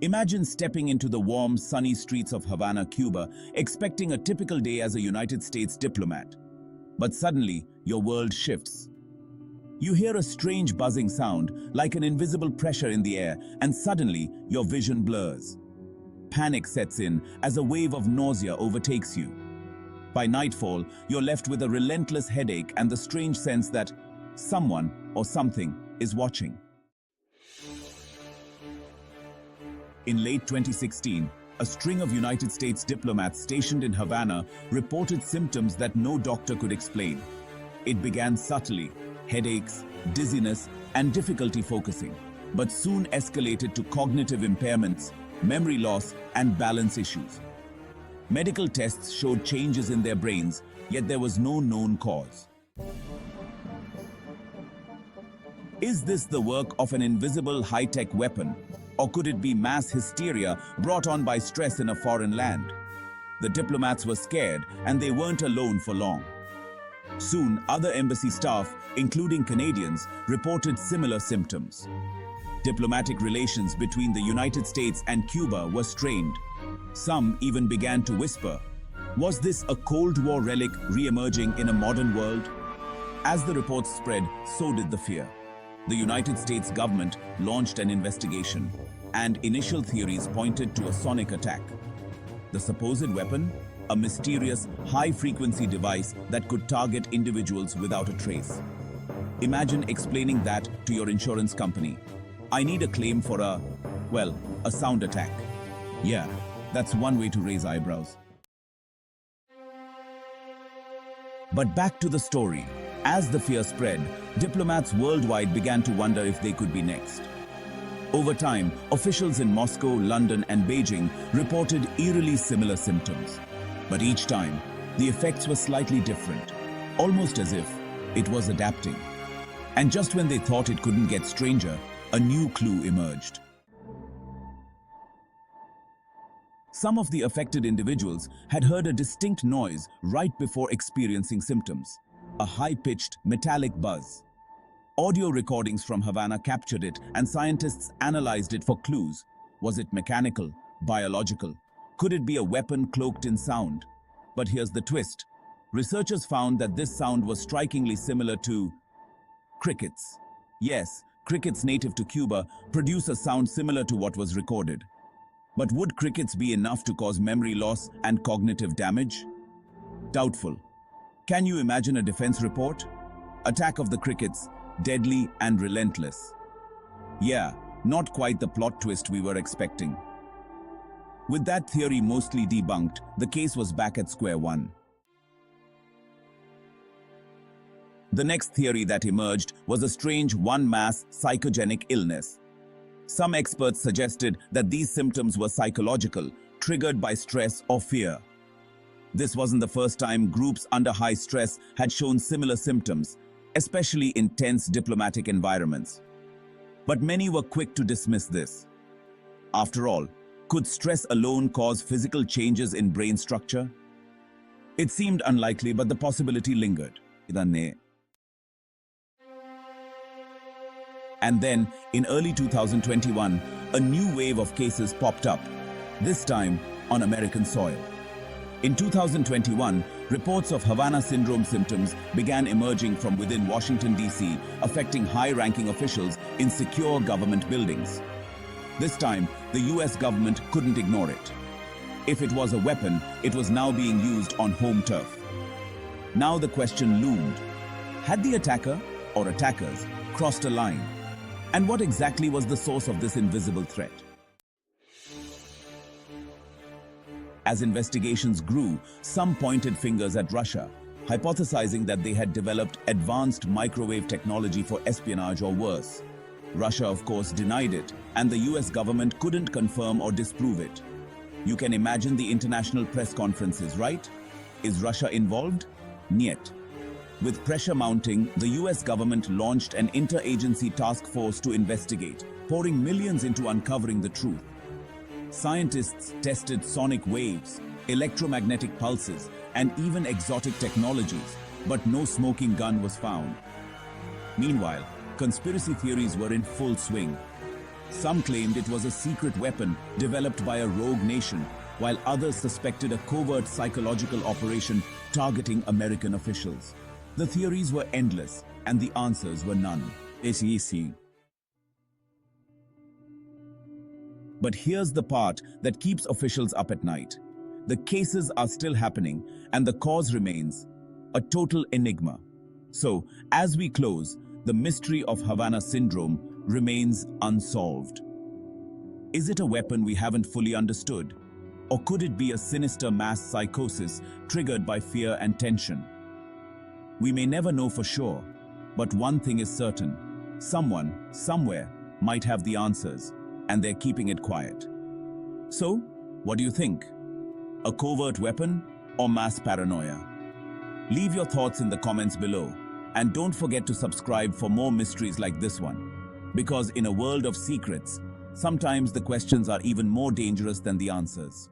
Imagine stepping into the warm, sunny streets of Havana, Cuba, expecting a typical day as a United States diplomat. But suddenly, your world shifts. You hear a strange buzzing sound, like an invisible pressure in the air, and suddenly, your vision blurs. Panic sets in as a wave of nausea overtakes you. By nightfall, you're left with a relentless headache and the strange sense that someone or something is watching. In late 2016, a string of United States diplomats stationed in Havana reported symptoms that no doctor could explain. It began subtly, headaches, dizziness, and difficulty focusing, but soon escalated to cognitive impairments, memory loss, and balance issues. Medical tests showed changes in their brains, yet there was no known cause. Is this the work of an invisible high-tech weapon? Or could it be mass hysteria brought on by stress in a foreign land? The diplomats were scared, and they weren't alone for long. Soon, other embassy staff, including Canadians, reported similar symptoms. Diplomatic relations between the United States and Cuba were strained. Some even began to whisper, was this a Cold War relic re-emerging in a modern world? As the reports spread, so did the fear. The United States government launched an investigation, and initial theories pointed to a sonic attack. The supposed weapon? A mysterious, high-frequency device that could target individuals without a trace. Imagine explaining that to your insurance company. I need a claim for a sound attack. Yeah, that's one way to raise eyebrows. But back to the story. As the fear spread, diplomats worldwide began to wonder if they could be next. Over time, officials in Moscow, London, and Beijing reported eerily similar symptoms. But each time, the effects were slightly different, almost as if it was adapting. And just when they thought it couldn't get stranger, a new clue emerged. Some of the affected individuals had heard a distinct noise right before experiencing symptoms. A high-pitched, metallic buzz. Audio recordings from Havana captured it, and scientists analyzed it for clues. Was it mechanical? Biological? Could it be a weapon cloaked in sound? But here's the twist. Researchers found that this sound was strikingly similar to crickets. Yes, crickets native to Cuba produce a sound similar to what was recorded. But would crickets be enough to cause memory loss and cognitive damage? Doubtful. Can you imagine a defense report? Attack of the crickets, deadly and relentless. Yeah, not quite the plot twist we were expecting. With that theory mostly debunked, the case was back at square one. The next theory that emerged was a strange one-mass psychogenic illness. Some experts suggested that these symptoms were psychological, triggered by stress or fear. This wasn't the first time groups under high stress had shown similar symptoms, especially in tense diplomatic environments. But many were quick to dismiss this. After all, could stress alone cause physical changes in brain structure? It seemed unlikely, but the possibility lingered. And then, in early 2021, a new wave of cases popped up, this time on American soil. In 2021, reports of Havana Syndrome symptoms began emerging from within Washington, D.C., affecting high-ranking officials in secure government buildings. This time, the U.S. government couldn't ignore it. If it was a weapon, it was now being used on home turf. Now the question loomed. Had the attacker, or attackers, crossed a line? And what exactly was the source of this invisible threat? As investigations grew, some pointed fingers at Russia, hypothesizing that they had developed advanced microwave technology for espionage or worse. Russia, of course, denied it, and the US government couldn't confirm or disprove it. You can imagine the international press conferences, right? Is Russia involved? Niet. With pressure mounting, the US government launched an interagency task force to investigate, pouring millions into uncovering the truth. Scientists tested sonic waves, electromagnetic pulses, and even exotic technologies, but no smoking gun was found. Meanwhile, conspiracy theories were in full swing. Some claimed it was a secret weapon developed by a rogue nation, while others suspected a covert psychological operation targeting American officials. The theories were endless, and the answers were none. But here's the part that keeps officials up at night. The cases are still happening, and the cause remains a total enigma. So, as we close, the mystery of Havana Syndrome remains unsolved. Is it a weapon we haven't fully understood? Or could it be a sinister mass psychosis triggered by fear and tension? We may never know for sure, but one thing is certain. Someone, somewhere, might have the answers, and they're keeping it quiet. So, what do you think? A covert weapon or mass paranoia? Leave your thoughts in the comments below, and don't forget to subscribe for more mysteries like this one. Because in a world of secrets, sometimes the questions are even more dangerous than the answers.